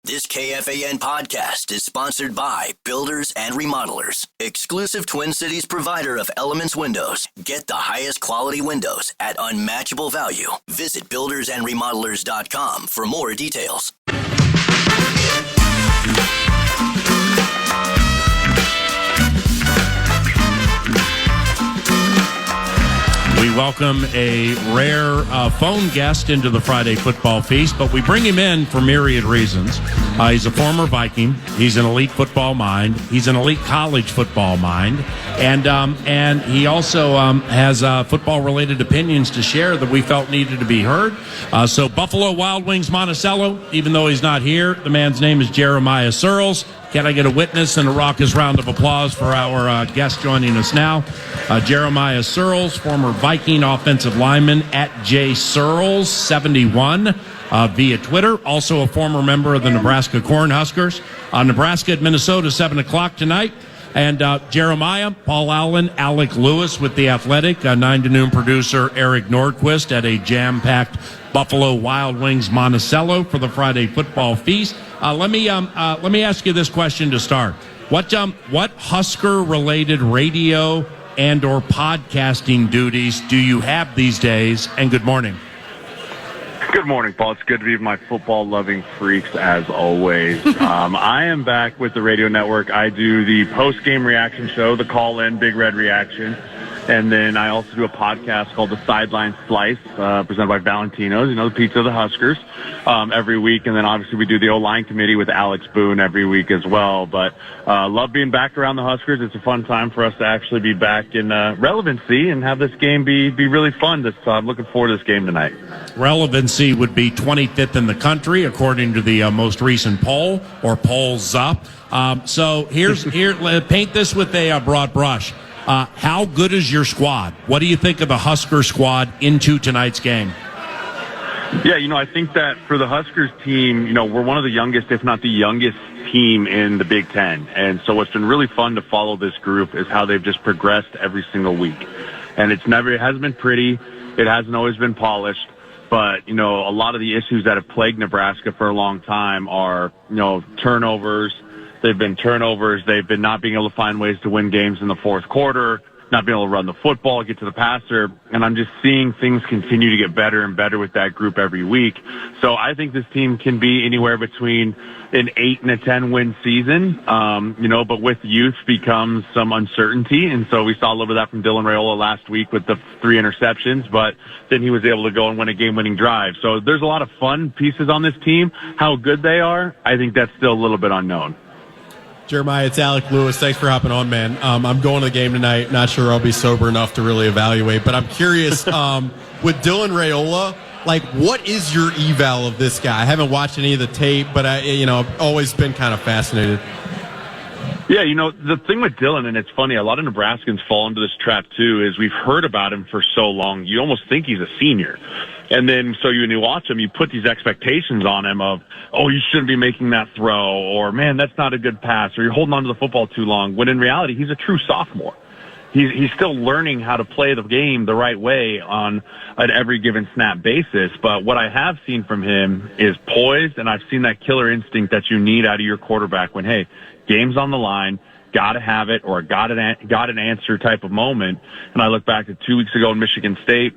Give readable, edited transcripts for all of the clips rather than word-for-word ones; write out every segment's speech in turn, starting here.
This KFAN podcast is sponsored by Builders and Remodelers, exclusive Twin Cities provider of Elements Windows. Get the highest quality windows at unmatchable value. Visit buildersandremodelers.com for more details. We welcome a rare phone guest into the Friday Football Feast, but we bring him in for myriad reasons. He's a former Viking. He's an elite football mind. He's an elite college football mind. And he also has football-related opinions to share that we felt needed to be heard. So Buffalo Wild Wings Monticello, even though he's not here, the man's name is Jeremiah Sirles. Can I get a witness and a raucous round of applause for our guest joining us now? Jeremiah Sirles, former Viking offensive lineman at jsirles71 via Twitter. Also a former member of the Nebraska Cornhuskers. Nebraska at Minnesota, 7 o'clock tonight. And Jeremiah, Paul Allen, Alec Lewis with The Athletic, 9 to noon producer Eric Nordquist at a jam-packed Buffalo Wild Wings Monticello for the Friday Football Feast. Let me ask you this question to start. What Husker-related radio and or podcasting duties do you have these days? And good morning. Good morning, Paul. It's good to be with my football-loving freaks, as always. I am back with the radio network. I do the post-game reaction show, the call-in Big Red Reaction. And then I also do a podcast called The Sideline Slice, presented by Valentino's, the pizza of the Huskers, every week. And then obviously we do the O-line committee with Alex Boone every week as well. But love being back around the Huskers. It's a fun time for us to actually be back in relevancy and have this game be really fun. I'm looking forward to this game tonight. Relevancy would be 25th in the country, according to the most recent poll, or polls up. So paint this with a broad brush. How good is your squad? What do you think of the Husker squad into tonight's game? Yeah, I think that for the Huskers team, we're one of the youngest, if not the youngest team in the Big Ten. And so what's been really fun to follow this group is how they've just progressed every single week. And it hasn't been pretty. It hasn't always been polished. But, a lot of the issues that have plagued Nebraska for a long time are, turnovers. They've been turnovers. They've been not being able to find ways to win games in the fourth quarter, not being able to run the football, get to the passer. And I'm just seeing things continue to get better and better with that group every week. So I think this team can be anywhere between an 8 and a 10 win season. But with youth becomes some uncertainty. And so we saw a little bit of that from Dylan Raiola last week with the 3 interceptions, but then he was able to go and win a game-winning drive. So there's a lot of fun pieces on this team. How good they are, I think that's still a little bit unknown. Jeremiah, it's Alec Lewis. Thanks for hopping on, man. I'm going to the game tonight. Not sure I'll be sober enough to really evaluate, but I'm curious, with Dylan Raiola, what is your eval of this guy? I haven't watched any of the tape, but I've always been kind of fascinated. Yeah, the thing with Dylan, and it's funny, a lot of Nebraskans fall into this trap too, is we've heard about him for so long, you almost think he's a senior. And then, so when you watch him, you put these expectations on him of, oh, you shouldn't be making that throw, or man, that's not a good pass, or you're holding on to the football too long, when in reality, he's a true sophomore. He's still learning how to play the game the right way on an every given snap basis. But what I have seen from him is poise, and I've seen that killer instinct that you need out of your quarterback when, hey, game's on the line, got to have it, or got an answer type of moment. And I look back at 2 weeks ago in Michigan State.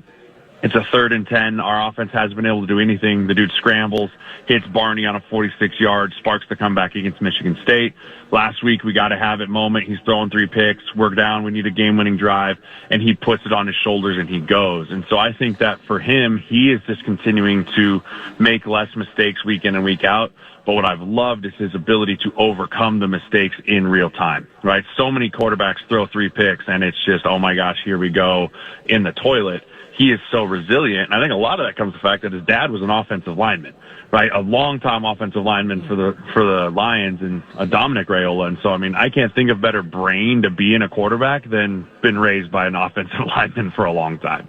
It's a 3rd and 10. Our offense hasn't been able to do anything. The dude scrambles, hits Barney on a 46-yard, sparks the comeback against Michigan State. Last week, we got to have it moment. He's throwing 3 picks. We're down. We need a game-winning drive. And he puts it on his shoulders and he goes. And so I think that for him, he is just continuing to make less mistakes week in and week out. But what I've loved is his ability to overcome the mistakes in real time, right? So many quarterbacks throw 3 picks and it's just, oh my gosh, here we go in the toilet. He is so resilient. And I think a lot of that comes from the fact that his dad was an offensive lineman, right? A long-time offensive lineman for the Lions, and Dominic Raiola. And so, I can't think of better brain to be in a quarterback than been raised by an offensive lineman for a long time.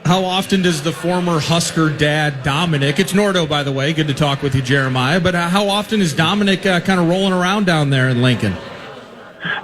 How often does the former Husker dad, Dominic, it's Nordo, by the way, good to talk with you, Jeremiah, but how often is Dominic kind of rolling around down there in Lincoln?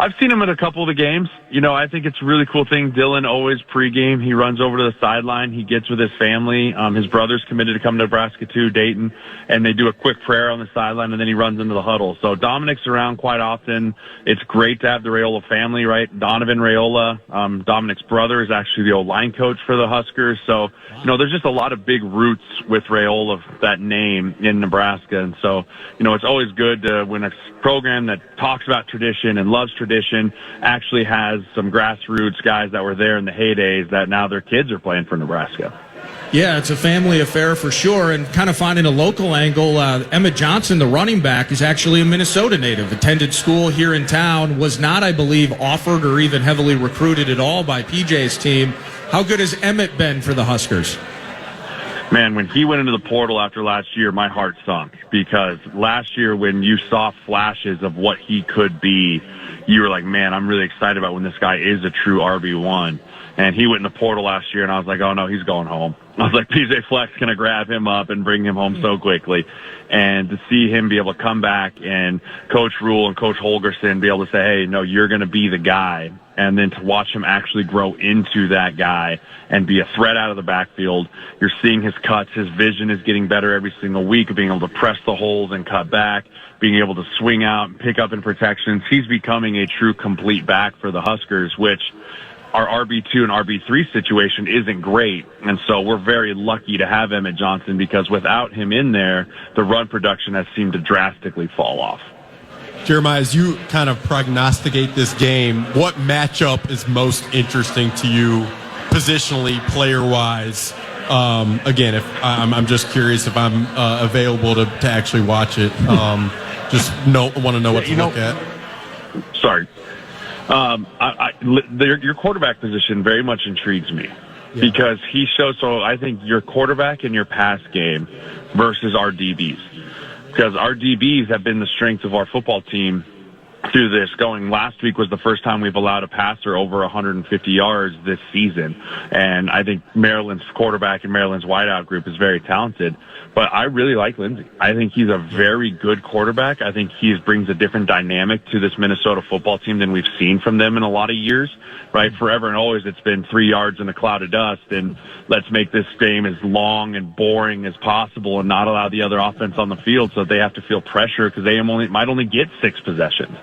I've seen him at a couple of the games. I think it's a really cool thing. Dylan always pregame. He runs over to the sideline. He gets with his family. His brother's committed to come to Nebraska too, Dayton, and they do a quick prayer on the sideline, and then he runs into the huddle. So Dominic's around quite often. It's great to have the Raiola family, right? Donovan Raiola, Dominic's brother, is actually the old line coach for the Huskers. So, there's just a lot of big roots with Raiola, that name, in Nebraska. And so, it's always good when a program that talks about tradition and loves tradition actually has some grassroots guys that were there in the heydays that now their kids are playing for Nebraska. Yeah, it's a family affair for sure, and kind of finding a local angle. Emmett Johnson, the running back, is actually a Minnesota native, attended school here in town, was not, I believe, offered or even heavily recruited at all by PJ's team. How good has Emmett been for the Huskers? Man, when he went into the portal after last year, my heart sunk, because last year when you saw flashes of what he could be, you were like, man, I'm really excited about when this guy is a true RB1. And he went in the portal last year, and I was like, oh, no, he's going home. I was like, PJ Fleck's going to grab him up and bring him home so quickly. And to see him be able to come back and Coach Rule and Coach Holgerson be able to say, hey, no, you're going to be the guy. And then to watch him actually grow into that guy and be a threat out of the backfield. You're seeing his cuts. His vision is getting better every single week, being able to press the holes and cut back, being able to swing out and pick up in protections. He's becoming a true complete back for the Huskers, which our RB2 and RB3 situation isn't great. And so we're very lucky to have Emmett Johnson, because without him in there, the run production has seemed to drastically fall off. Jeremiah, as you kind of prognosticate this game, what matchup is most interesting to you positionally, player-wise? Again, if I'm just curious if I'm available to actually watch it. Want to know what to look at. Sorry. Your quarterback position very much intrigues me, because he shows. So I think your quarterback in your pass game versus our DBs, because our DBs have been the strength of our football team through this. Last week was the first time we've allowed a passer over 150 yards this season, and I think Maryland's quarterback and Maryland's wideout group is very talented. But I really like Lindsey. I think he's a very good quarterback. I think he brings a different dynamic to this Minnesota football team than we've seen from them in a lot of years, right? Forever and always it's been 3 yards in a cloud of dust, and let's make this game as long and boring as possible and not allow the other offense on the field so that they have to feel pressure, because they might only get 6 possessions.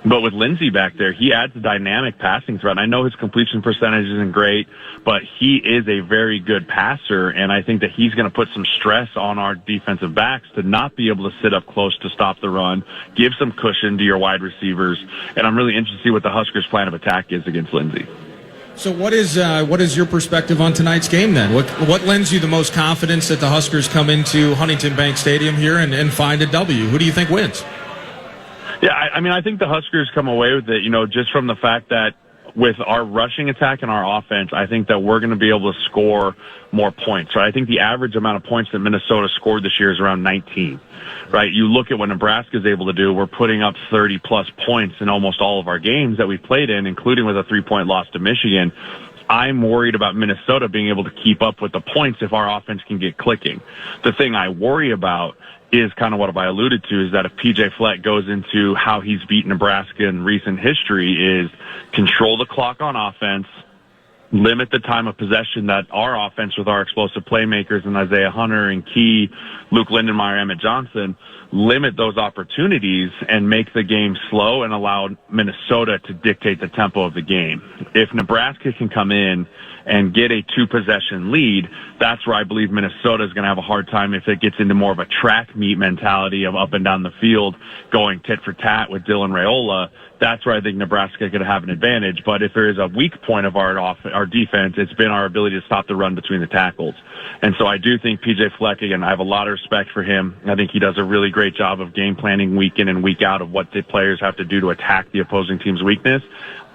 But with Lindsey back there, he adds a dynamic passing threat. And I know his completion percentage isn't great, but he is a very good passer, and I think that he's going to put some stress on our defensive backs to not be able to sit up close to stop the run, give some cushion to your wide receivers, and I'm really interested to see what the Huskers' plan of attack is against Lindsey. So what is your perspective on tonight's game then? What lends you the most confidence that the Huskers come into Huntington Bank Stadium here and find a W? Who do you think wins? Yeah, I think the Huskers come away with it, just from the fact that with our rushing attack and our offense, I think that we're going to be able to score more points. So I think the average amount of points that Minnesota scored this year is around 19, right? You look at what Nebraska is able to do. We're putting up 30-plus points in almost all of our games that we've played in, including with a 3-point loss to Michigan. I'm worried about Minnesota being able to keep up with the points if our offense can get clicking. The thing I worry about is kind of what I alluded to, is that if PJ Fleck goes into how he's beaten Nebraska in recent history, is control the clock on offense, limit the time of possession that our offense with our explosive playmakers and Isaiah Hunter and Key, Luke Lindenmeyer, Emmett Johnson, limit those opportunities and make the game slow and allow Minnesota to dictate the tempo of the game. If Nebraska can come in and get a 2-possession lead, that's where I believe Minnesota is going to have a hard time if it gets into more of a track meet mentality of up and down the field, going tit for tat with Dylan Raiola. That's where I think Nebraska is going to have an advantage. But if there is a weak point of our defense, it's been our ability to stop the run between the tackles. And so I do think PJ Fleck, again, I have a lot of respect for him. I think he does a really great job of game planning week in and week out of what the players have to do to attack the opposing team's weakness.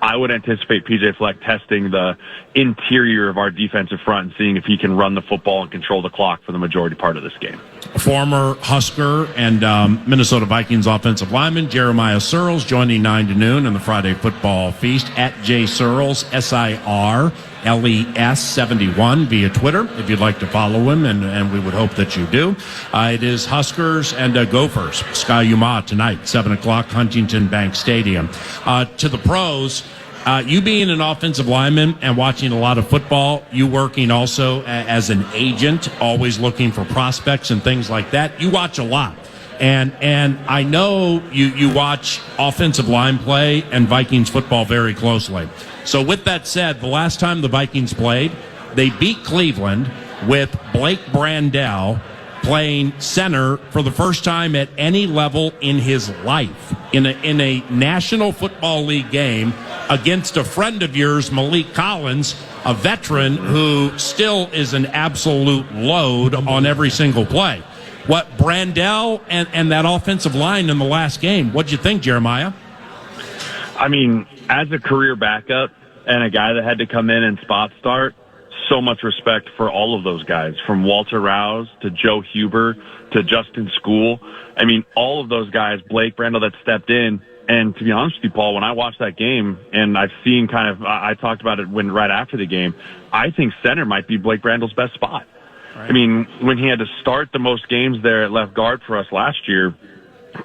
I would anticipate PJ Fleck testing the interior of our defensive front and seeing if he can run the football and control the clock for the majority part of this game. Former Husker and Minnesota Vikings offensive lineman Jeremiah Sirles joining 9 to noon on the Friday Football Feast at J Sirles, SIRLES. LES71 via Twitter if you'd like to follow him, and we would hope that you do. It is Huskers and Gophers, Ski-U-Mah tonight, 7 o'clock, Huntington Bank Stadium. To the pros, you being an offensive lineman and watching a lot of football, you working also as an agent, always looking for prospects and things like that, you watch a lot. And I know you watch offensive line play and Vikings football very closely. So with that said, the last time the Vikings played, they beat Cleveland with Blake Brandel playing center for the first time at any level in his life in a National Football League game against a friend of yours, Malik Collins, a veteran who still is an absolute load on every single play. What Brandel and that offensive line in the last game, what'd you think, Jeremiah? I mean, as a career backup and a guy that had to come in and spot start, so much respect for all of those guys, from Walter Rouse to Joe Huber to Justin School. I mean, all of those guys, Blake Brandel that stepped in. And to be honest with you, Paul, when I watched that game, and I've seen I talked about it right after the game, I think center might be Blake Brandel's best spot. Right. I mean, when he had to start the most games there at left guard for us last year,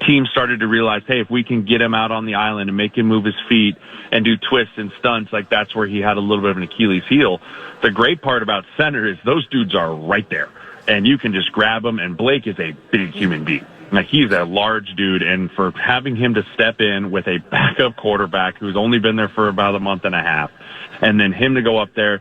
teams started to realize, hey, if we can get him out on the island and make him move his feet and do twists and stunts, like that's where he had a little bit of an Achilles heel. The great part about center is those dudes are right there, and you can just grab them, and Blake is a big human being. Like, he's a large dude, and for having him to step in with a backup quarterback who's only been there for about a month and a half, and then him to go up there,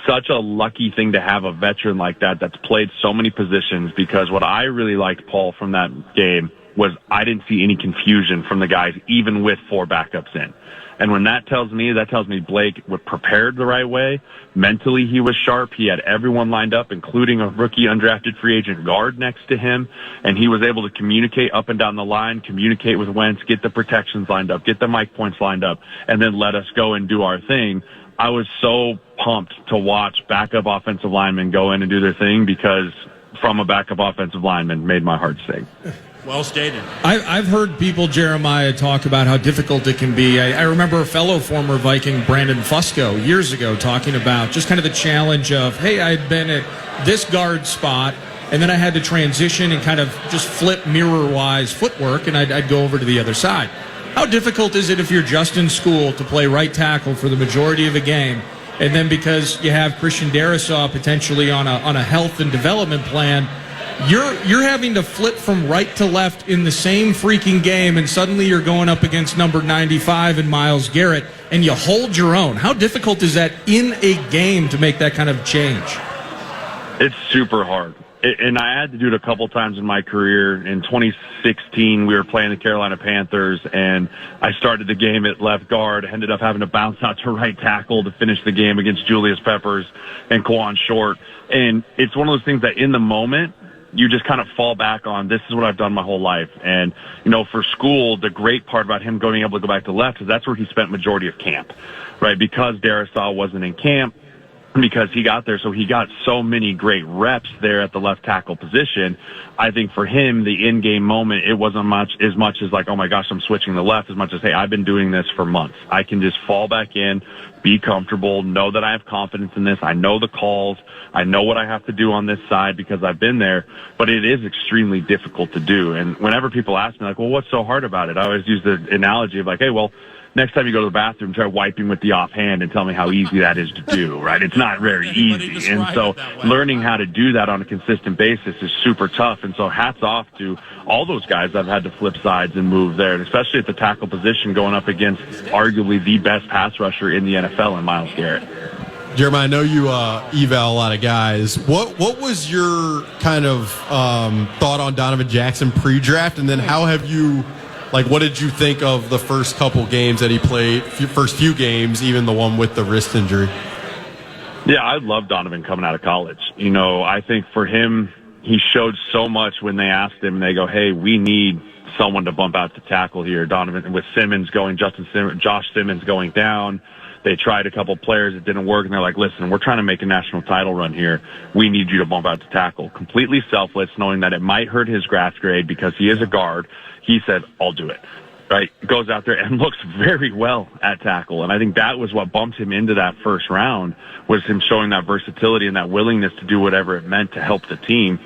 such a lucky thing to have a veteran like that that's played so many positions, because what I really liked, Paul, from that game was I didn't see any confusion from the guys, even with 4 backups in. And when that tells me Blake was prepared the right way. Mentally, he was sharp. He had everyone lined up, including a rookie undrafted free agent guard next to him. And he was able to communicate up and down the line, communicate with Wentz, get the protections lined up, get the mic points lined up, and then let us go and do our thing. I was so pumped to watch backup offensive linemen go in and do their thing, because from a backup offensive lineman made my heart sing. Well stated. I've heard people, Jeremiah, talk about how difficult it can be. I remember a fellow former Viking, Brandon Fusco, years ago talking about just kind of the challenge of, hey, I'd been at this guard spot, and then I had to transition and kind of just flip mirror-wise footwork, and I'd go over to the other side. How difficult is it if you're just in school to play right tackle for the majority of a game, and then because you have Christian Darrisaw potentially on a health and development plan, you're having to flip from right to left in the same freaking game, and suddenly you're going up against number 95 and Myles Garrett, and you hold your own. How difficult is that in a game to make that kind of change? It's super hard. And I had to do it a couple times in my career. In 2016, we were playing the Carolina Panthers, and I started the game at left guard, ended up having to bounce out to right tackle to finish the game against Julius Peppers and Quan Short. And it's one of those things that in the moment, you just kind of fall back on, this is what I've done my whole life. And, you know, for school, the great part about him going able to go back to left is that's where he spent majority of camp, right? Because Darrisaw wasn't in camp, because he got there, so he got so many great reps there at the left tackle position. I think for him, the in-game moment, it wasn't as much as like, oh my gosh, I'm switching to left, as much as, hey, I've been doing this for months. I can just fall back in, be comfortable, know that I have confidence in this. I know the calls. I know what I have to do on this side because I've been there, but it is extremely difficult to do. And whenever people ask me, like, well, what's so hard about it? I always use the analogy of like, hey, well, next time you go to the bathroom, try wiping with the offhand and tell me how easy that is to do, right? It's not very easy. And so learning how to do that on a consistent basis is super tough. And so hats off to all those guys that have had to flip sides and move there, and especially at the tackle position going up against arguably the best pass rusher in the NFL in Myles Garrett. Jeremiah, I know you eval a lot of guys. What was your kind of thought on Donovan Jackson pre-draft, and then how have you – like, what did you think of the first couple games that he played, first few games, even the one with the wrist injury? Yeah, I love Donovan coming out of college. You know, I think for him, he showed so much when they asked him, and they go, hey, we need someone to bump out to tackle here. Donovan, with Simmons going, Josh Simmons going down. They tried a couple players. It didn't work, and they're like, listen, we're trying to make a national title run here. We need you to bump out to tackle. Completely selfless, knowing that it might hurt his draft grade because he is a guard. He said, I'll do it. right, goes out there and looks very well at tackle. And I think that was what bumped him into that first round, was him showing that versatility and that willingness to do whatever it meant to help the team.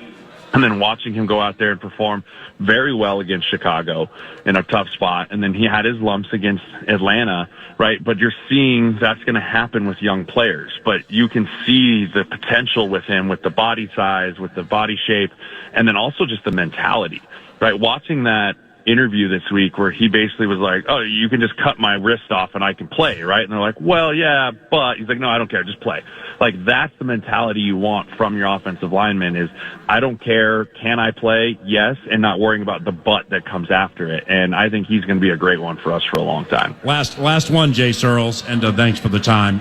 And then watching him go out there and perform very well against Chicago in a tough spot. And then he had his lumps against Atlanta, right? But you're seeing that's going to happen with young players. But you can see the potential with him, with the body size, with the body shape, and then also just the mentality, right? Watching that interview this week where he basically was like, oh, you can just cut my wrist off and I can play, right? And they're like, well, yeah, but he's like, no, I don't care, just play. Like, that's the mentality you want from your offensive lineman is, I don't care, can I play? Yes, and not worrying about the but that comes after it. And I think he's going to be a great one for us for a long time. Last one, Jay Sirles, and thanks for the time.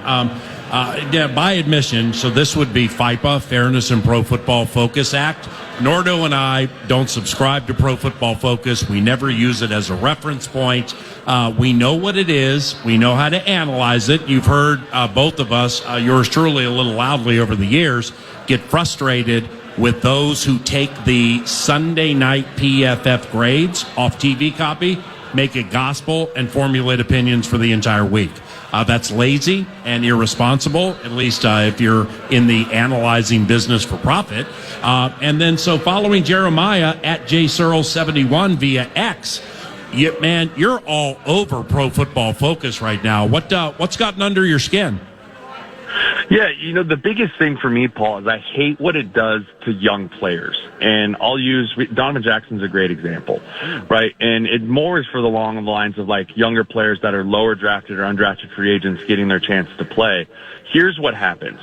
Yeah, by admission, so this would be FIPA, Fairness and Pro Football Focus Act. Nordo and I don't subscribe to Pro Football Focus. We never use it as a reference point. We know what it is. We know how to analyze it. You've heard both of us, yours truly a little loudly over the years, get frustrated with those who take the Sunday night PFF grades off TV copy, make it gospel, and formulate opinions for the entire week. That's lazy and irresponsible, at least if you're in the analyzing business for profit. And then so following Jeremiah at JSirles71 via X, you're all over Pro Football Focus right now. What's gotten under your skin? Yeah, the biggest thing for me, Paul, is I hate what it does to young players. And I'll use Donovan Jackson's a great example, right? And it more is for the long lines of like younger players that are lower drafted or undrafted free agents getting their chance to play. Here's what happens.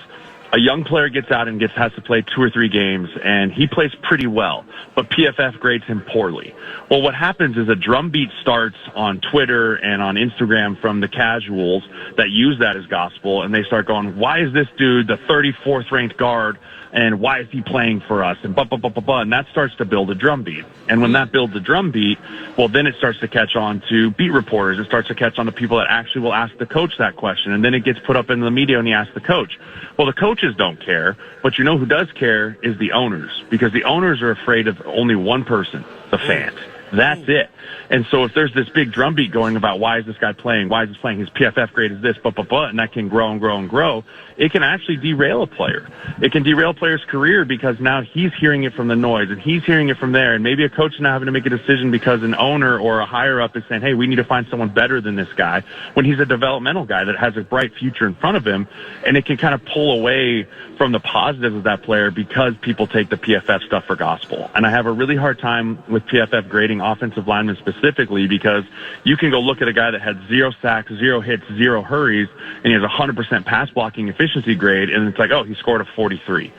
A young player gets out and has to play 2 or 3 games, and he plays pretty well, but PFF grades him poorly. Well, what happens is a drumbeat starts on Twitter and on Instagram from the casuals that use that as gospel, and they start going, why is this dude the 34th ranked guard, and why is he playing for us, and and that starts to build a drumbeat. And when that builds a drumbeat, well, then it starts to catch on to beat reporters. It starts to catch on to people that actually will ask the coach that question, and then it gets put up in the media and he asks the coach. Well, the coaches don't care, but who does care is the owners, because the owners are afraid of only one person, the fans. That's it. And so if there's this big drumbeat going about why is this guy playing, why is he playing, his PFF grade is this, and that can grow and grow and grow, it can actually derail a player. It can derail a player's career because now he's hearing it from the noise and he's hearing it from there, and maybe a coach is now having to make a decision because an owner or a higher up is saying, hey, we need to find someone better than this guy, when he's a developmental guy that has a bright future in front of him, and it can kind of pull away from the positives of that player because people take the PFF stuff for gospel. And I have a really hard time with PFF grading offensive linemen specifically, because you can go look at a guy that had 0 sacks, 0 hits, 0 hurries, and he has 100% pass blocking efficiency grade, and it's like, oh, he scored a 43.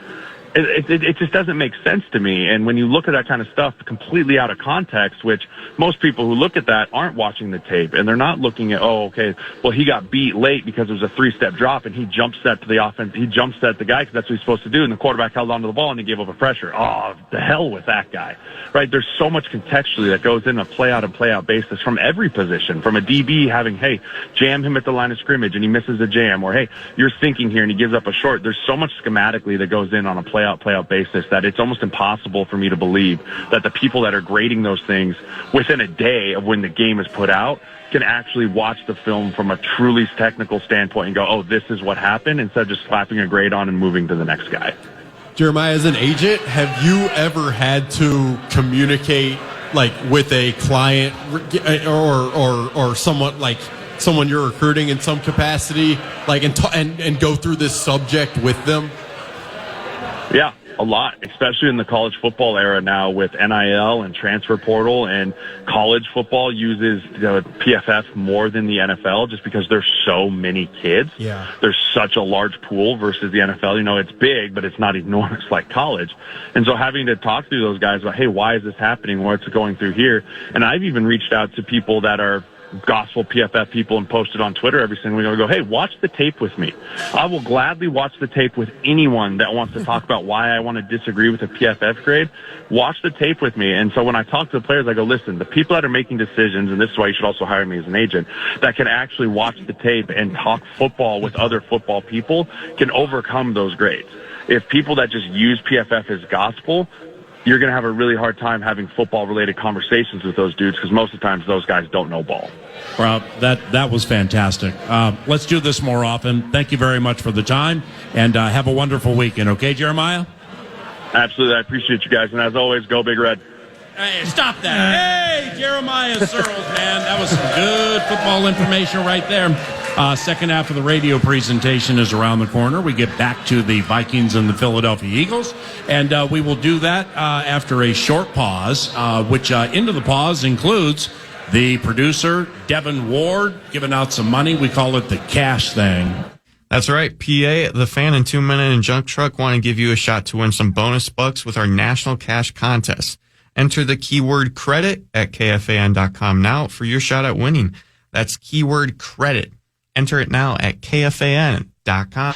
It just doesn't make sense to me. And when you look at that kind of stuff completely out of context, which most people who look at that aren't watching the tape, and they're not looking at, oh, okay, well, he got beat late because it was a 3-step drop and he jump set to the offense. He jump set the guy because that's what he's supposed to do, and the quarterback held onto the ball and he gave up a pressure. Oh, the hell with that guy, right? There's so much contextually that goes in a play-out and play-out basis from every position, from a DB having, hey, jam him at the line of scrimmage and he misses a jam, or, hey, you're sinking here and he gives up a short. There's so much schematically that goes in on a play-out basis that it's almost impossible for me to believe that the people that are grading those things within a day of when the game is put out can actually watch the film from a truly technical standpoint and go, oh, this is what happened, instead of just slapping a grade on and moving to the next guy. Jeremiah, as an agent, have you ever had to communicate like with a client or someone you're recruiting in some capacity, like and go through this subject with them? Yeah, a lot, especially in the college football era now with NIL and transfer portal, and college football uses PFF more than the NFL just because there's so many kids. Yeah. There's such a large pool versus the NFL. It's big, but it's not enormous like college. And so having to talk to those guys about, hey, why is this happening? What's going through here? And I've even reached out to people that are gospel PFF people and posted on Twitter every single week. I go, hey, watch the tape with me. I will gladly watch the tape with anyone that wants to talk about why I want to disagree with a PFF grade. Watch the tape with me. And so when I talk to the players, I go, listen, the people that are making decisions, and this is why you should also hire me as an agent, that can actually watch the tape and talk football with other football people can overcome those grades. If people that just use PFF as gospel, you're going to have a really hard time having football-related conversations with those dudes because most of the times those guys don't know ball. Well, that was fantastic. Let's do this more often. Thank you very much for the time, and have a wonderful weekend. Okay, Jeremiah? Absolutely. I appreciate you guys. And as always, go Big Red. Hey, stop that. Hey, Jeremiah Sirles, man. That was some good football information right there. Second half of the radio presentation is around the corner. We get back to the Vikings and the Philadelphia Eagles, and we will do that after a short pause, which into the pause includes the producer, Devin Ward, giving out some money. We call it the cash thing. That's right. PA, the Fan, and 2 Minute and Junk Truck want to give you a shot to win some bonus bucks with our National Cash Contest. Enter the keyword credit at KFAN.com now for your shot at winning. That's keyword credit. Enter it now at KFAN.com.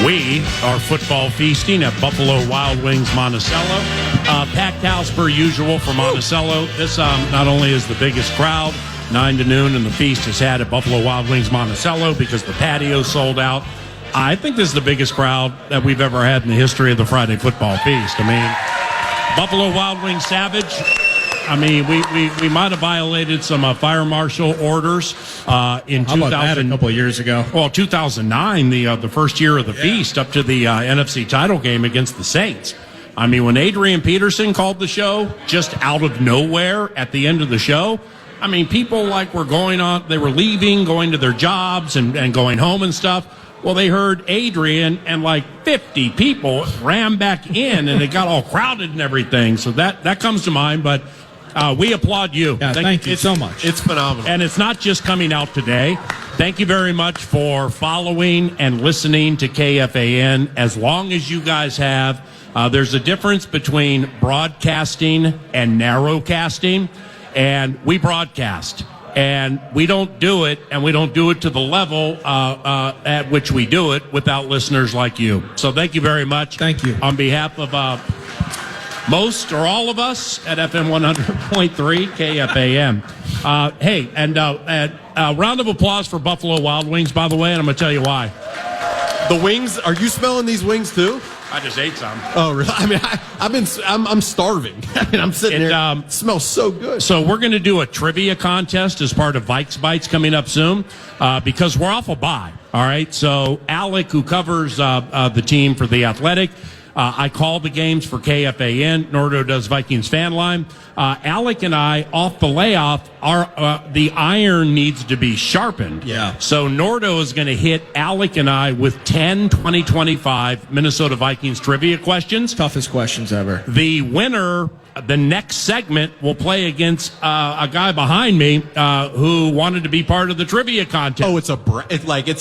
We are football feasting at Buffalo Wild Wings Monticello. Packed house per usual for Monticello. This not only is the biggest crowd, 9 to noon, and the feast is had at Buffalo Wild Wings Monticello because the patio sold out. I think this is the biggest crowd that we've ever had in the history of the Friday football feast. I mean, Buffalo Wild Wings Savage. I mean, we might have violated some fire marshal orders in 2000. How about that a couple of years ago? Well, 2009, the first year of the feast, up to the NFC title game against the Saints. I mean, when Adrian Peterson called the show, just out of nowhere at the end of the show, I mean, people were they were leaving, going to their jobs and going home and stuff. Well, they heard Adrian, and 50 people ran back in, and it got all crowded and everything. So that comes to mind, but we applaud you. Yeah, thank you so much. It's phenomenal. And it's not just coming out today. Thank you very much for following and listening to KFAN. As long as you guys have, there's a difference between broadcasting and narrowcasting, and we broadcast. And we don't do it, and we don't do it to the level at which we do it without listeners like you. So thank you very much. Thank you. On behalf of most or all of us at FM 100.3 KFAN. Hey, and a round of applause for Buffalo Wild Wings, by the way, and I'm going to tell you why. The wings, are you smelling these wings too? I just ate some. Oh, really? I mean, I'm starving. I mean, I'm sitting here. It smells so good. So we're going to do a trivia contest as part of Vikes Bites coming up soon because we're off a bye. All right. So Alec, who covers the team for The Athletic, I call the games for KFAN. Nordo does Vikings Fan Line. Alec and I, off the layoff, the iron needs to be sharpened. Yeah. So Nordo is going to hit Alec and I with 10 2025 Minnesota Vikings trivia questions. Toughest questions ever. The winner, the next segment, will play against a guy behind me who wanted to be part of the trivia contest. Oh, it's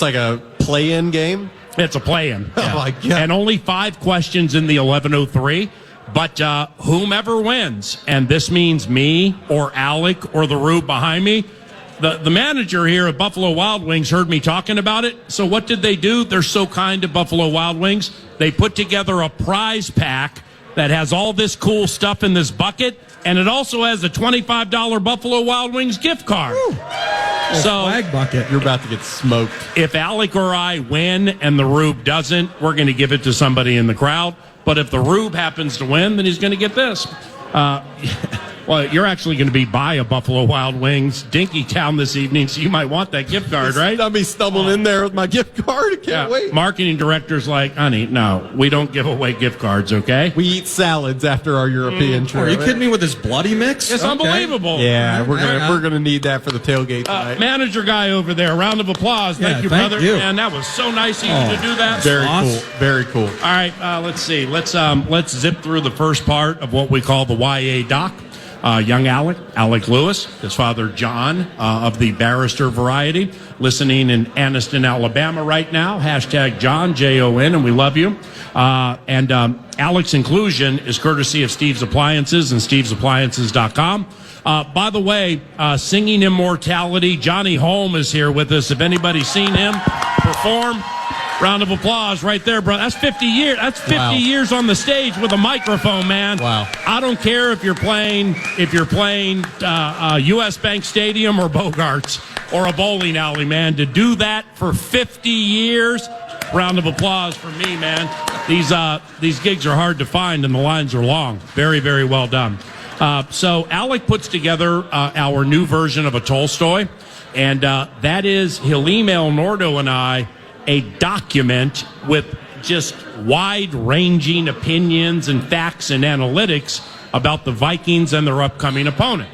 like a play-in game? It's a play-in. Oh, my God. And only 5 questions in the 11:03. But whomever wins, and this means me or Alec or the Rube behind me, the manager here at Buffalo Wild Wings heard me talking about it. So what did they do? They're so kind to Buffalo Wild Wings. They put together a prize pack that has all this cool stuff in this bucket, and it also has a $25 Buffalo Wild Wings gift card. Woo. So flag bucket. You're about to get smoked. If Alec or I win and the Rube doesn't, we're going to give it to somebody in the crowd. But if the Rube happens to win, then he's going to get this. Well, you're actually going to be by a Buffalo Wild Wings Dinky Town this evening, so you might want that gift card, right? I'll be stumbling in there with my gift card. I can't wait. Marketing director's like, honey, no, we don't give away gift cards, okay? We eat salads after our European trip. Are you kidding me with this bloody mix? It's unbelievable. Yeah, we're gonna need that for the tailgate tonight. Manager guy over there, round of applause. Thank you, brother. Man, that was so nice of you to do that. Very cool. Very cool. All right, let's see. Let's zip through the first part of what we call the YA doc. Young Alec Lewis, his father John of the barrister variety, listening in Anniston, Alabama right now. Hashtag John, Jon, and we love you. And Alec's inclusion is courtesy of Steve's Appliances and stevesappliances.com. By the way, singing Immortality, Johnny Holm is here with us. If anybody's seen him perform, round of applause right there, bro. That's 50 years. That's 50 years on the stage with a microphone, man. Wow. I don't care if you're playing U.S. Bank Stadium or Bogarts or a bowling alley, man. To do that for 50 years, round of applause for me, man. These gigs are hard to find and the lines are long. Very, very well done. So Alec puts together our new version of a Tolstoy, and that is he'll email Nordo and I a document with just wide-ranging opinions and facts and analytics about the Vikings and their upcoming opponent.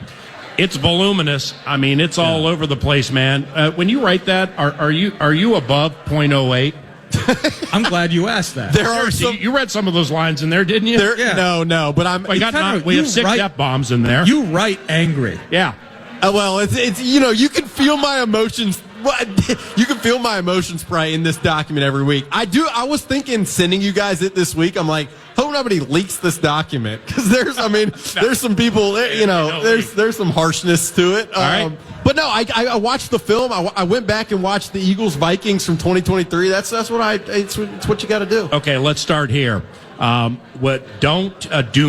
It's voluminous. I mean, it's all over the place, man. When you write that, are you above 0.08? I'm glad you asked that. There are you read some of those lines in there, didn't you? No, but I'm. We have 6 F-bombs in there. You write angry. Yeah. Well, it's you can feel my emotions. You can feel my emotions probably in this document every week. I was thinking sending you guys it this week. I'm like, hope nobody leaks this document because there's some people, there's some harshness to it. All right. But no, I watched the film. I went back and watched the Eagles Vikings from 2023. It's what you got to do. Okay, let's start here. Do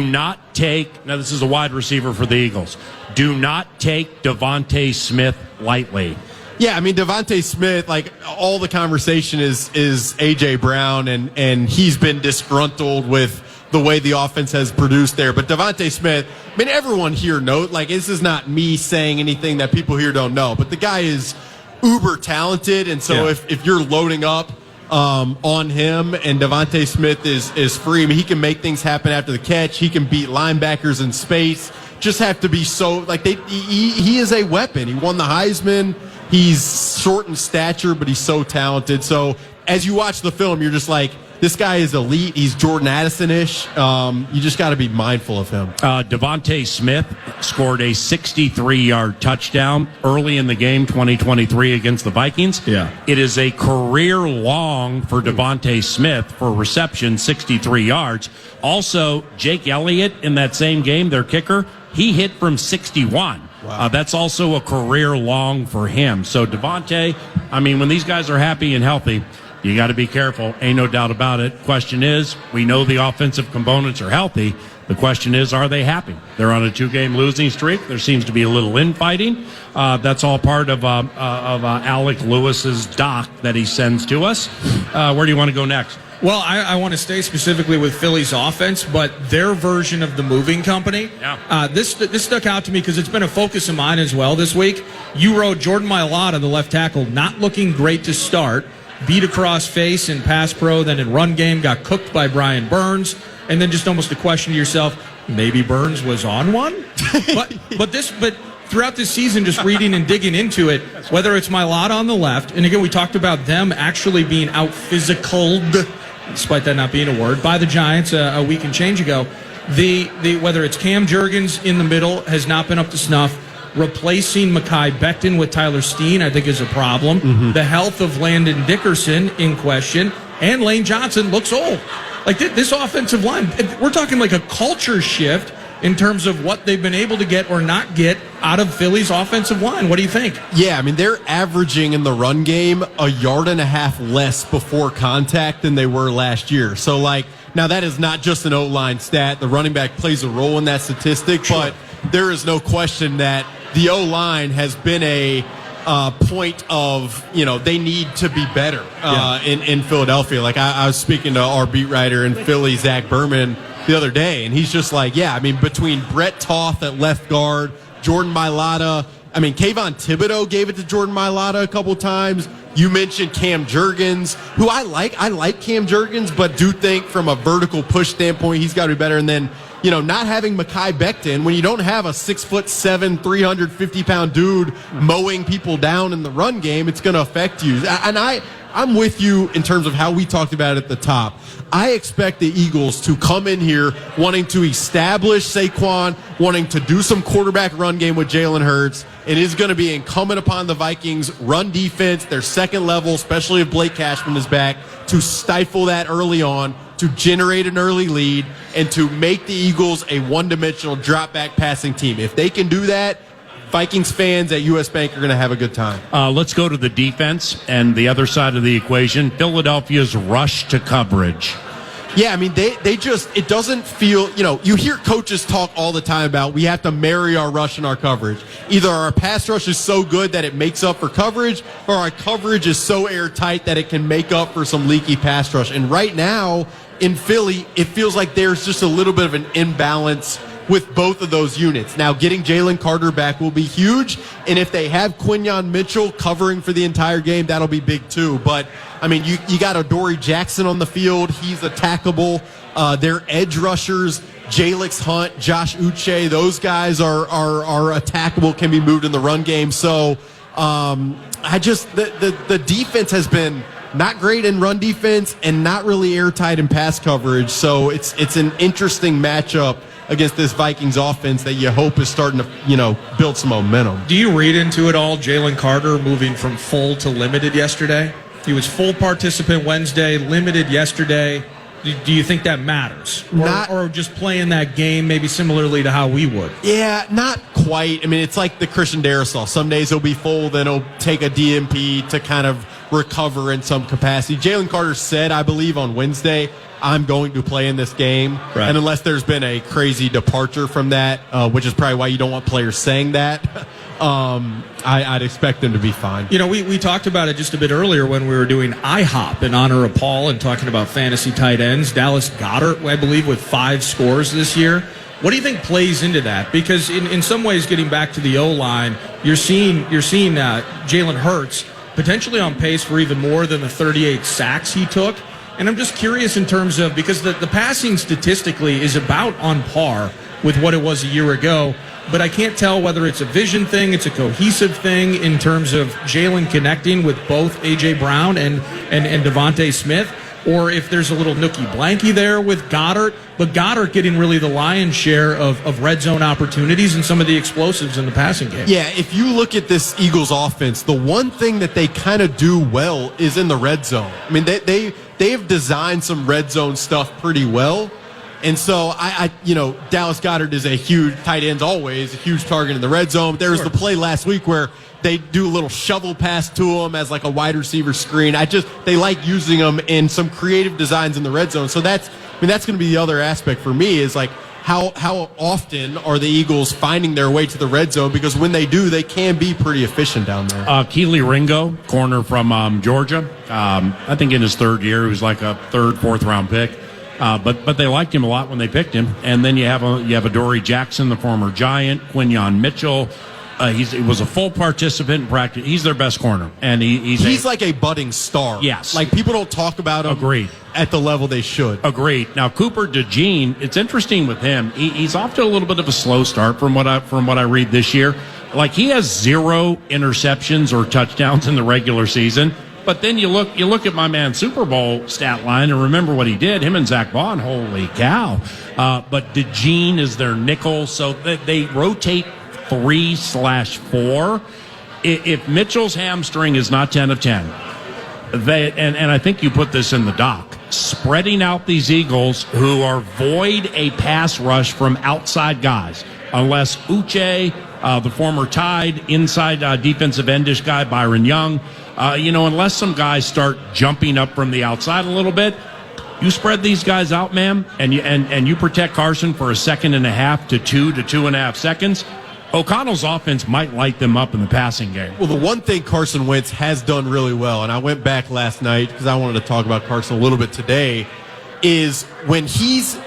not take. Now this is a wide receiver for the Eagles. Do not take Devontae Smith lightly. Yeah, I mean, Devontae Smith, like, all the conversation is A.J. Brown, and he's been disgruntled with the way the offense has produced there. But Devontae Smith, I mean, everyone here knows, like, this is not me saying anything that people here don't know, but the guy is uber talented, and so if you're loading up on him and Devontae Smith is free, I mean, he can make things happen after the catch. He can beat linebackers in space. Just have to be so, like, he is a weapon. He won the Heisman. He's short in stature, but he's so talented. So as you watch the film, you're just like, this guy is elite. He's Jordan Addison-ish. You just got to be mindful of him. Devontae Smith scored a 63-yard touchdown early in the game, 2023 against the Vikings. Yeah. It is a career long for Devontae Smith for reception, 63 yards. Also, Jake Elliott in that same game, their kicker, he hit from 61. Wow. That's also a career long for him. So Devontae, I mean, when these guys are happy and healthy, you got to be careful. Ain't no doubt about it. Question is, we know the offensive components are healthy. The question is, are they happy? They're on a 2-game losing streak. There seems to be a little infighting. That's all part of Alec Lewis's doc that he sends to us. Where do you want to go next? Well, I want to stay specifically with Philly's offense, but their version of the moving company. Yeah. This stuck out to me because it's been a focus of mine as well this week. You wrote Jordan Mailata, the left tackle, not looking great to start. Beat across face in pass pro, then in run game, got cooked by Brian Burns, and then just almost a question to yourself, maybe Burns was on one? But throughout this season, just reading and digging into it, whether it's Mailata on the left, and again, we talked about them actually being out-physicaled, despite that not being a word, by the Giants a week and change ago. Whether it's Cam Jurgens in the middle has not been up to snuff. Replacing Mekhi Becton with Tyler Steen, I think, is a problem. Mm-hmm. The health of Landon Dickerson in question, and Lane Johnson looks old. Like this offensive line, we're talking like a culture shift in terms of what they've been able to get or not get out of Philly's offensive line. What do you think? Yeah, I mean, they're averaging in the run game 1.5 yards less before contact than they were last year. So, like, now that is not just an O-line stat. The running back plays a role in that statistic, but there is no question that the O-line has been a point of, they need to be better in Philadelphia. Like, I was speaking to our beat writer in Philly, Zach Berman, the other day, and he's just like, yeah, I mean, between Brett Toth at left guard, Jordan Mailata, I mean, Kayvon Thibodeau gave it to Jordan Mailata a couple times. You mentioned Cam Jurgens, who I like. I like Cam Jurgens, but do think from a vertical push standpoint, he's got to be better. And then, not having Mekhi Becton, when you don't have a 6'7", 350-pound dude mowing people down in the run game, it's going to affect you. And I'm with you in terms of how we talked about it at the top. I expect the Eagles to come in here wanting to establish Saquon, wanting to do some quarterback run game with Jalen Hurts. It is going to be incumbent upon the Vikings run defense, their second level, especially if Blake Cashman is back, to stifle that early on, to generate an early lead, and to make the Eagles a one-dimensional drop-back passing team. If they can do that, Vikings fans at U.S. Bank are going to have a good time. Let's go to the defense and the other side of the equation. Philadelphia's rush to coverage. Yeah, I mean, they just, it doesn't feel, you hear coaches talk all the time about we have to marry our rush and our coverage. Either our pass rush is so good that it makes up for coverage, or our coverage is so airtight that it can make up for some leaky pass rush. And right now in Philly, it feels like there's just a little bit of an imbalance with both of those units. Now, getting Jalen Carter back will be huge, and if they have Quinyon Mitchell covering for the entire game, that'll be big too. But, I mean, you got Adoree Jackson on the field. He's attackable. Their edge rushers, Jalix Hunt, Josh Uche, those guys are attackable, can be moved in the run game. So the defense has been not great in run defense and not really airtight in pass coverage. So it's an interesting matchup against this Vikings offense that you hope is starting to, build some momentum. Do you read into it all Jalen Carter moving from full to limited yesterday? He was full participant Wednesday, limited yesterday. Do you think that matters? Or just playing that game maybe similarly to how we would? Yeah, not quite. I mean, it's like the Christian Darrisaw. Some days he'll be full, then he'll take a DMP to kind of recover in some capacity. Jalen Carter said, I believe, on Wednesday, I'm going to play in this game. Right. And unless there's been a crazy departure from that, which is probably why you don't want players saying that, I'd expect them to be fine. We talked about it just a bit earlier when we were doing IHOP in honor of Paul and talking about fantasy tight ends. Dallas Goedert, I believe, with 5 scores this year. What do you think plays into that? Because in some ways, getting back to the O-line, you're seeing Jalen Hurts potentially on pace for even more than the 38 sacks he took. And I'm just curious in terms of, because the passing statistically is about on par with what it was a year ago, but I can't tell whether it's a vision thing, it's a cohesive thing in terms of Jalen connecting with both A.J. Brown and Devontae Smith, or if there's a little nookie-blanky there with Goddard, but Goddard getting really the lion's share of red zone opportunities and some of the explosives in the passing game. Yeah, if you look at this Eagles offense, the one thing that they kind of do well is in the red zone. I mean, they've designed some red zone stuff pretty well. And so, Dallas Goedert is a huge tight end, always a huge target in the red zone. There was the play last week where they do a little shovel pass to him as like a wide receiver screen. They like using them in some creative designs in the red zone. So that's going to be the other aspect for me is like how often are the Eagles finding their way to the red zone? Because when they do, they can be pretty efficient down there. Keely Ringo, corner from Georgia. I think in his third year, he was like a third, fourth round pick. But they liked him a lot when they picked him. And then you have Adoree Jackson, the former Giant, Quinyon Mitchell. He was a full participant in practice. He's their best corner, and he's like a budding star. Yes, like people don't talk about him. Agreed. At the level they should. Agreed. Now Cooper DeJean, it's interesting with him. He's off to a little bit of a slow start from what I read this year. Like he has 0 interceptions or touchdowns in the regular season. But then you look at my man Super Bowl stat line and remember what he did. Him and Zach Vaughn, holy cow! But DeJean is their nickel, so they rotate 3/4. If Mitchell's hamstring is not 10 of 10, and I think you put this in the doc, spreading out these Eagles who are void a pass rush from outside guys, unless Uche, the former Tide inside defensive endish guy Byron Young. Unless some guys start jumping up from the outside a little bit, you spread these guys out, man, and you protect Carson for a second and a half to 2 to 2.5 seconds. O'Connell's offense might light them up in the passing game. Well, the one thing Carson Wentz has done really well, and I went back last night because I wanted to talk about Carson a little bit today, is when he's,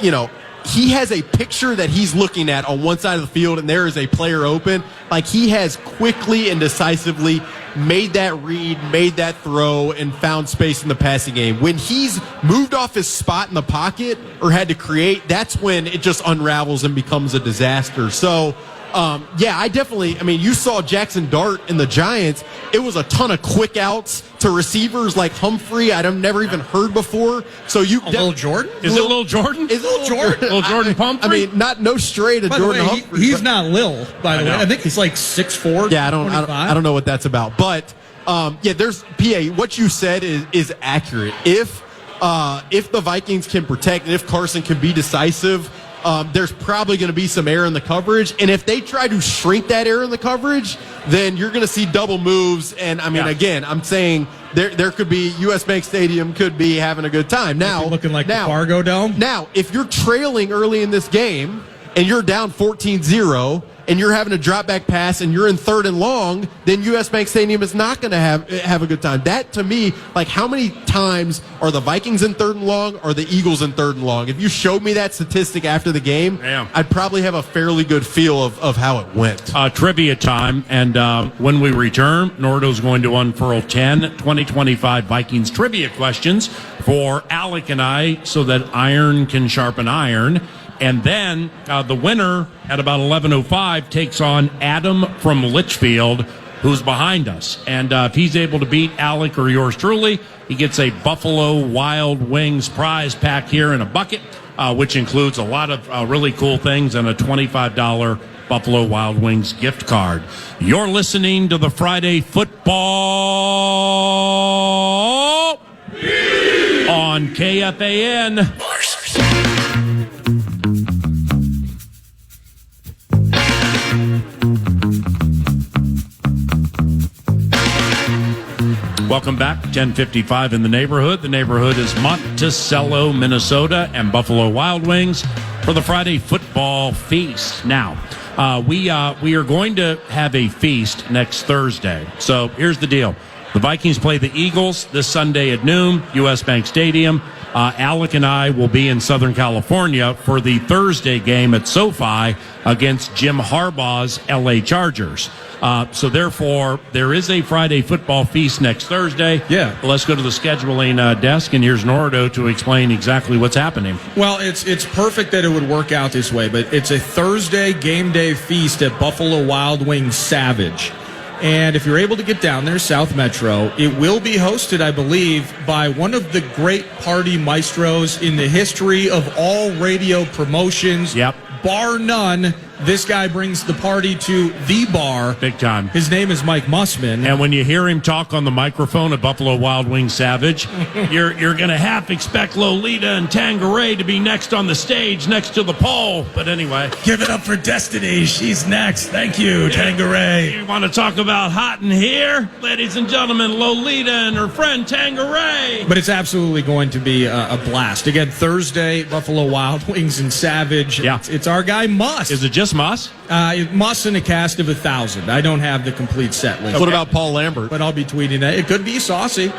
he has a picture that he's looking at on one side of the field, and there is a player open. Like, he has quickly and decisively made that read, made that throw, and found space in the passing game. When he's moved off his spot in the pocket or had to create, that's when it just unravels and becomes a disaster. So, you saw Jackson Dart in the Giants. It was a ton of quick outs to receivers like Humphrey I'd never even heard before. So Lil Jordan? Is it Lil Jordan? Is it Lil Jordan? Lil Jordan Pumphrey? No straight to Jordan Humphrey. He's not Lil, by the way. I think he's like 6'4". Yeah, I don't know what that's about. But there's PA. What you said is accurate. If the Vikings can protect, and if Carson can be decisive, there's probably going to be some error in the coverage. And if they try to shrink that error in the coverage, then you're going to see double moves. And, again, I'm saying there could be US Bank Stadium could be having a good time. Now, looking like the Fargo Dome. Now, if you're trailing early in this game and you're down 14-0 and you're having a drop back pass and you're in 3rd and long, then US Bank Stadium is not going to have a good time. That, to me, like, how many times are the Vikings in 3rd and long or the Eagles in 3rd and long? If you showed me that statistic after the game, I'd probably have a fairly good feel of how it went. Trivia time, and when we return, Nordo's going to unfurl 10 2025 Vikings trivia questions for Alec and I so that iron can sharpen iron. And then the winner at about 11:05 takes on Adam from Litchfield, who's behind us. And if he's able to beat Alec or yours truly, he gets a Buffalo Wild Wings prize pack here in a bucket, which includes a lot of really cool things and a $25 Buffalo Wild Wings gift card. You're listening to the Friday Football on KFAN. Welcome back. 10:55 in the neighborhood. The neighborhood is Monticello, Minnesota, and Buffalo Wild Wings for the Friday Football Feast. Now, we are going to have a feast next Thursday. So here's the deal. The Vikings play the Eagles this Sunday at noon, US Bank Stadium. Alec and I will be in Southern California for the Thursday game at SoFi against Jim Harbaugh's LA Chargers. So therefore, there is a Friday Football Feast next Thursday. Yeah. Let's go to the scheduling desk, and here's Nordo to explain exactly what's happening. Well, it's perfect that it would work out this way, but it's a Thursday game day feast at Buffalo Wild Wings Savage. And if you're able to get down there, South Metro, it will be hosted, I believe, by one of the great party maestros in the history of all radio promotions. Yep. Bar none. This guy brings the party to the bar. Big time. His name is Mike Mussman. And when you hear him talk on the microphone at Buffalo Wild Wings Savage, you're going to half expect Lolita and Tangeray to be next on the stage, next to the pole. But anyway. Give it up for Destiny. She's next. Thank you, Tangeray. You want to talk about hot in here? Ladies and gentlemen, Lolita and her friend Tangeray. But it's absolutely going to be a blast. Again, Thursday, Buffalo Wild Wings and Savage. Yeah. It's our guy, Muss. Is it just Muss? Muss in a cast of 1,000. I don't have the complete set list. What about Paul Lambert? But I'll be tweeting that. It could be Saucy.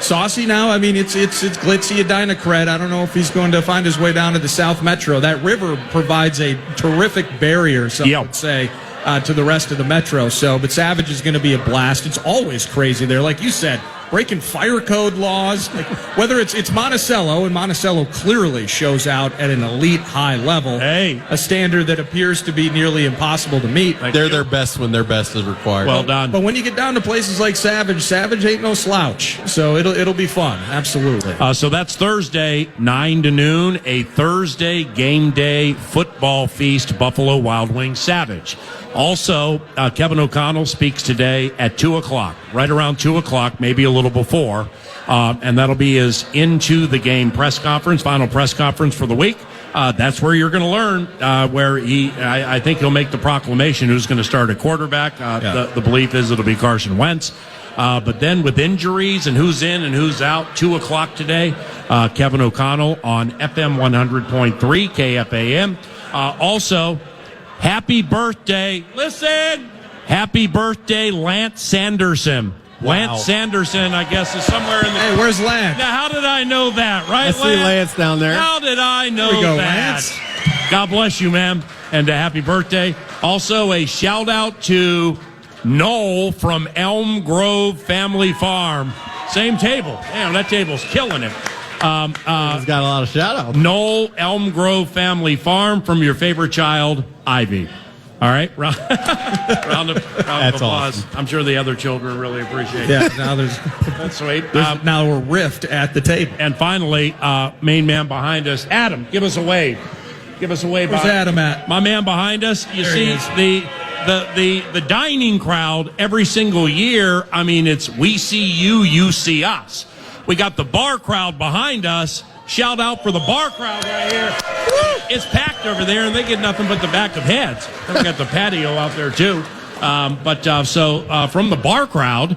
Saucy now, I mean, it's glitzy, Edina Cred. I don't know if he's going to find his way down to the South Metro. That river provides a terrific barrier, some would say, to the rest of the Metro. So, but Savage is going to be a blast. It's always crazy there. Like you said, breaking fire code laws, like whether it's Monticello, and Monticello clearly shows out at an elite high level. Hey. A standard that appears to be nearly impossible to meet. They're their best when their best is required. Well done. But when you get down to places like Savage ain't no slouch. So it'll be fun. Absolutely. So that's Thursday, 9 to noon, a Thursday game day football feast, Buffalo Wild Wings Savage. Also, Kevin O'Connell speaks today at 2 o'clock, right around 2 o'clock, maybe a little before. And that'll be his into the game press conference, final press conference for the week. That's where you're going to learn where I think he'll make the proclamation who's going to start at quarterback. The belief is it'll be Carson Wentz. But then with injuries and who's in and who's out, 2 o'clock today, Kevin O'Connell on FM 100.3 KFAN. Also, happy birthday. Listen. Happy birthday, Lance Sanderson. Wow. Lance Sanderson, I guess, is somewhere in the... Hey, where's Lance? Now, how did I know that, right, I see Lance down there. How did I know There we go, that? Lance. God bless you, man, and happy birthday. Also, a shout out to Noel from Elm Grove Family Farm. Same table. Damn, that table's killing it. He's got a lot of shout-outs. Noel, Elm Grove Family Farm, from your favorite child, Ivy. All right, round of applause. Awesome. I'm sure the other children really appreciate it. Yeah, now That's sweet. now we're rift at the table. And finally, main man behind us, Adam. Give us a wave. Give us a wave. Where's Adam at? My man behind us. You There see the dining crowd every single year. I mean, it's we see you, you see us. We got the bar crowd behind us. Shout out for the bar crowd right here. It's packed over there, and they get nothing but the back of heads. And we got the patio out there, too. So from the bar crowd,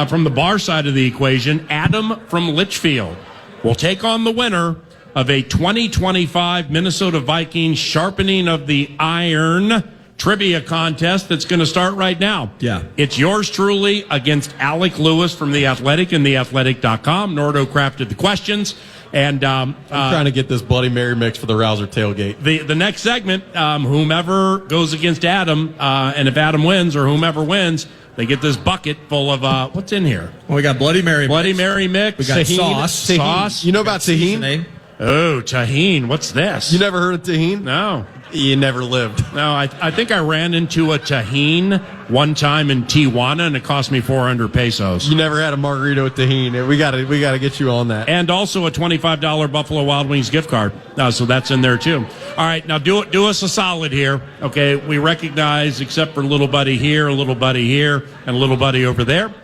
from the bar side of the equation, Adam from Litchfield will take on the winner of a 2025 Minnesota Vikings Sharpening of the Iron trivia contest that's going to start right now. Yeah. It's yours truly against Alec Lewis from The Athletic and theathletic.com. Nordo crafted the questions. And I'm trying to get this Bloody Mary mix for the Rouser tailgate. The next segment, whomever goes against Adam, and if Adam wins or whomever wins, they get this bucket full of what's in here? Well, we got Bloody Mary. Bloody Mary mix. We got Tahini. sauce. You know about tahini? Seasoning. Oh, tahine. What's this? You never heard of tahini? No. You never lived. No, I think I ran into a tahine one time in Tijuana, and it cost me 400 pesos. You never had a margarita with tahini. We got to get you on that. And also a $25 Buffalo Wild Wings gift card. So that's in there, too. All right, now do us a solid here. Okay, we recognize, except for little buddy here, and little buddy over there.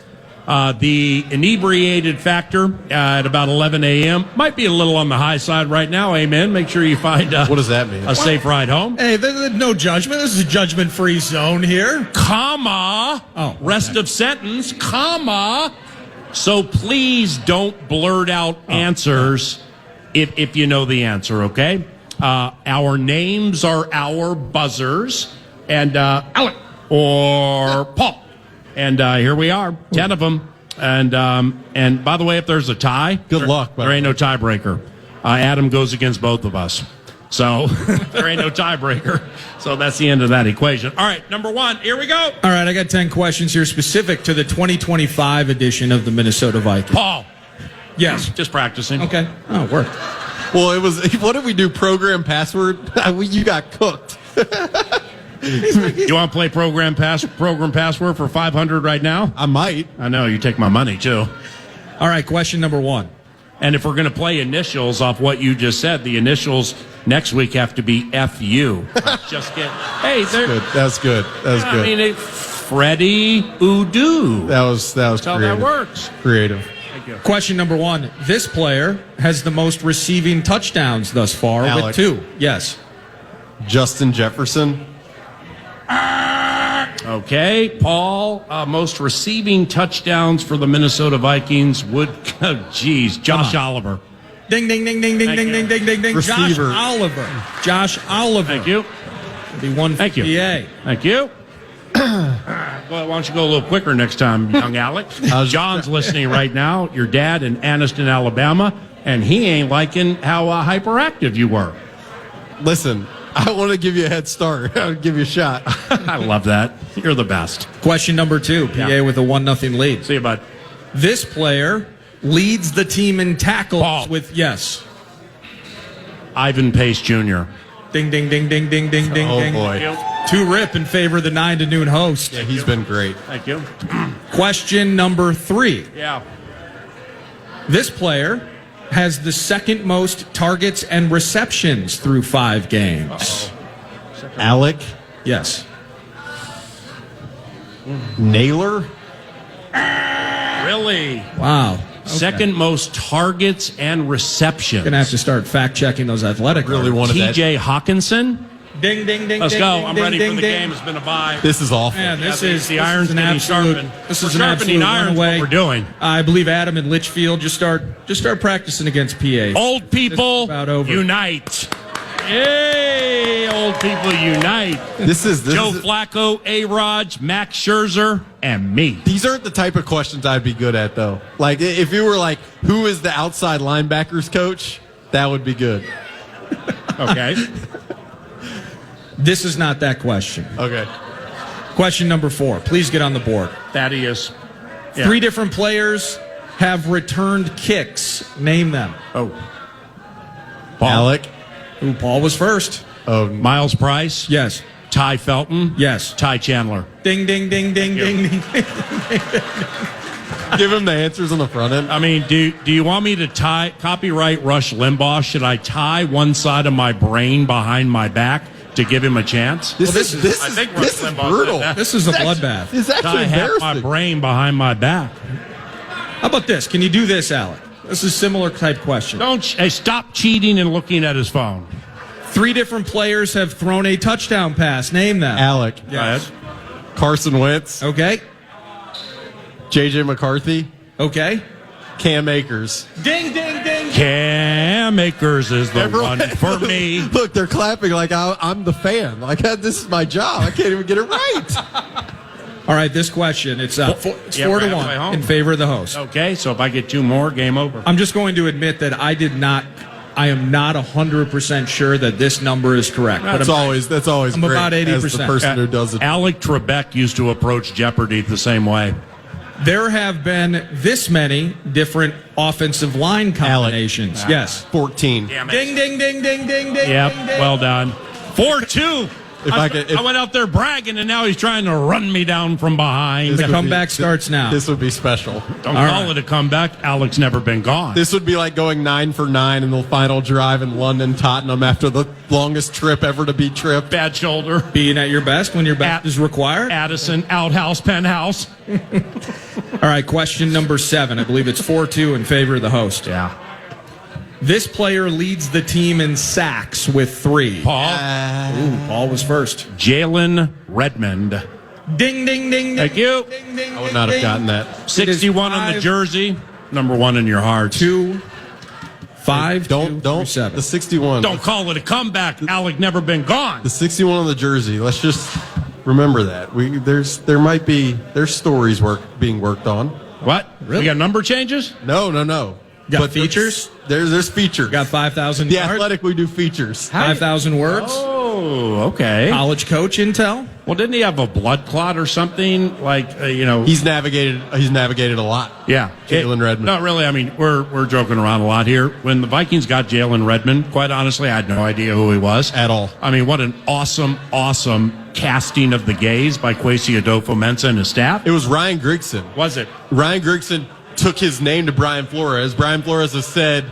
The inebriated factor at about 11 a.m. might be a little on the high side right now. Amen. Make sure you find what does that mean? A safe ride home. Hey, there's no judgment. This is a judgment-free zone here. Comma. Oh, rest of sentence. Comma. So please don't blurt out answers if you know the answer, okay? Our names are our buzzers. And Alec or Paul. And here we are, 10 of them. And by the way, if there's a tie, good luck. There ain't no tiebreaker. Adam goes against both of us. So there ain't no tiebreaker. So that's the end of that equation. All right, number one, here we go. All right, I got 10 questions here specific to the 2025 edition of the Minnesota Vikings. Paul. Yes. Just practicing. Okay. Oh, it worked. Well, it was, what did we do? Program password? You got cooked. You want to play program password for 500 right now? I might. I know, you take my money too. All right, question number one. And if we're going to play initials off what you just said, the initials next week have to be FU. Just get. Hey, That's good. I mean, Freddie Udo. That was That's creative. how that works. Creative. Thank you. Question number one. This player has the most receiving touchdowns thus far Alec. with 2. Yes. Justin Jefferson. Okay, Paul, most receiving touchdowns for the Minnesota Vikings would, Josh Oliver. Ding, ding, ding, ding, ding, Thank ding, you. ding, ding, ding, ding. Receiver. Josh Oliver. Thank you. Be one for Thank you. PA. Thank you. Why don't you go a little quicker next time, young Alex? John's listening right now, your dad in Anniston, Alabama, and he ain't liking how hyperactive you were. Listen, I want to give you a head start. I'll give you a shot. I love that. You're the best. Question number 2. PA Yeah. with a 1-0 lead. See you, bud. This player leads the team in tackles Paul. with, yes. Ivan Pace Jr. Ding, ding, ding, ding, ding, ding, ding, Oh, ding. boy. Thank you. 2 rip in favor of the 9 to noon host. Yeah, he's been great. Thank you. Question number 3. Yeah. This player has the second most targets and receptions through 5 games. Alec Yes. Naylor. Really? Wow. Okay. Second most targets and receptions. Gonna have to start fact checking those athletic. Really articles. wanted that. TJ Hawkinson. Ding, ding, ding. Let's ding, go. ding, I'm ding, ready ding, for the ding. game. It's been a bye. This is awful. Man, this is the iron's an getting absolute. sharpened. This We're is an sharpening absolute irons, runaway. what we're doing. I believe Adam and Litchfield just start practicing against PA. Old people, about over. unite. Yay, old people, unite. This is Joe Flacco, A-Rod, Max Scherzer, and me. These aren't the type of questions I'd be good at, though. Like, if you were like, who is the outside linebackers coach? That would be good. Okay. This is not that question. Okay. Question number 4. Please get on the board. Thaddeus. Yeah. 3 different players have returned kicks. Name them. Oh. Paul. Alec. Ooh, Paul was first. Oh, Miles Price. Yes. Ty Felton. Yes. Ty Chandler. Ding, ding, ding, ding, ding, ding. give him the answers on the front end. I mean, do you want me to copyright Rush Limbaugh? Should I tie one side of my brain behind my back to give him a chance? This is brutal. This is a bloodbath. It's actually Tie half embarrassing. my brain behind my back. How about this? Can you do this, Alec? This is a similar type question. Stop cheating and looking at his phone. 3 different players have thrown a touchdown pass. Name them. Alec. Yes. Carson Wentz. Okay. J.J. McCarthy. Okay. Cam Akers. Ding, ding, ding. Cam Akers is the Everyone- one for me. Look, they're clapping like I'm the fan. Like this is my job. I can't even get it right. All right, this question, it's 4 we're to halfway 1 home. in favor of the host. Okay, so if I get 2 more, game over. I'm just going to admit that I am not 100% sure that this number is correct. But That's always I'm great about 80%. as the person who does it. Alec Trebek used to approach Jeopardy the same way. there have been this many different offensive line combinations. Yes. 14. Damn it. Ding, ding, ding, ding, ding, ding. Yep, ding, ding. well done. 4-2. I went out there bragging, and now he's trying to run me down from behind. The comeback starts now. This would be special. Don't call it a comeback. Alec's never been gone. This would be like going 9 for 9 in the final drive in London, Tottenham, after the longest trip ever to be tripped. Bad shoulder. Being at your best when your best is required. Addison, outhouse, penthouse. All right, question number 7. I believe it's 4-2 in favor of the host. Yeah. This player leads the team in sacks with 3. Paul. Paul was first. Jalen Redmond. Ding, ding, ding, Thank ding. you. Ding, ding, I would not have gotten that. 61 on the 5, jersey. Number 1 in your hearts. 2, 5, Don't 7. the 61. Don't call it a comeback. Alec never been gone. The 61 on the jersey. Let's just remember that. There's stories being worked on. What? Really? We got number changes? No. Got features? There's features. Got 5,000 The yards? Athletic, we do features. 5,000 words? Oh, okay. College coach intel? Well, didn't he have a blood clot or something? Like, He's navigated a lot. Yeah. Jalen Redmond. Not really. I mean, we're joking around a lot here. When the Vikings got Jalen Redmond, quite honestly, I had no idea who he was. At all. I mean, what an awesome casting of the gays by Kwesi Adolfo-Mensah and his staff. It was Ryan Grigson. Was it? Ryan Grigson took his name to Brian Flores. Brian Flores has said,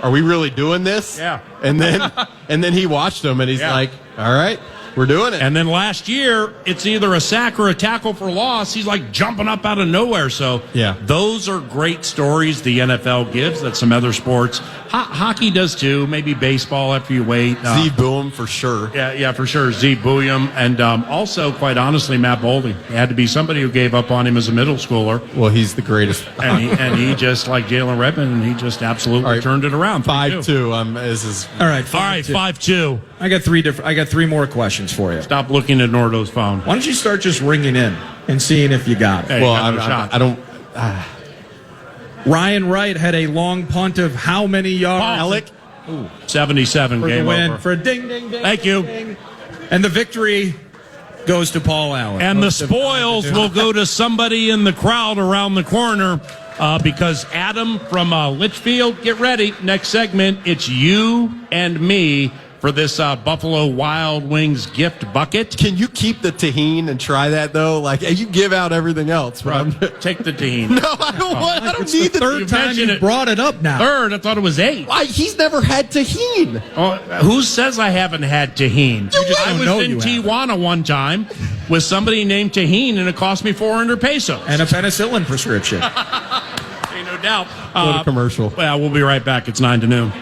"Are we really doing this?" Yeah. And then he watched him and he's Yeah. like, "All right, we're doing it." And then last year, it's either a sack or a tackle for loss. He's like jumping up out of nowhere. So Yeah. those are great stories the NFL gives that some other sports, hockey does too, maybe baseball after you wait. Z Boom for sure. Yeah, for sure. Z Bouillon. And also, quite honestly, Matt Boldy. It had to be somebody who gave up on him as a middle schooler. Well, he's the greatest. And he just, like Jalen Redmond, and he just absolutely All right. turned it around. 5-2. Is his All right. All right, 5-2. I got 3 more questions for you. Stop looking at Nordo's phone. Why don't you start just ringing in and seeing if you got it? Hey, well. got no shot. I don't. Ryan Wright had a long punt of how many yards? Alec. 77, For game the win. over. For a ding, ding, ding. Thank ding, you. ding. And the victory goes to Paul Allen. And the Most of spoils will go to somebody in the crowd around the corner because Adam from Litchfield, get ready. Next segment, it's you and me for this Buffalo Wild Wings gift bucket. Can you keep the tahini and try that though? Like you give out everything else, but Take the team. no, I don't want. I don't need the Third time mentioned you it. brought it up now. Third, I thought it was 8. He's never had tahini. Oh, who says I haven't had tahini? just I don't was know in you haven't. Tijuana one time with somebody named Tahini, and it cost me 400 pesos. And a penicillin prescription. Ain't no doubt. Go to commercial. Well, we'll be right back. It's 9 to noon.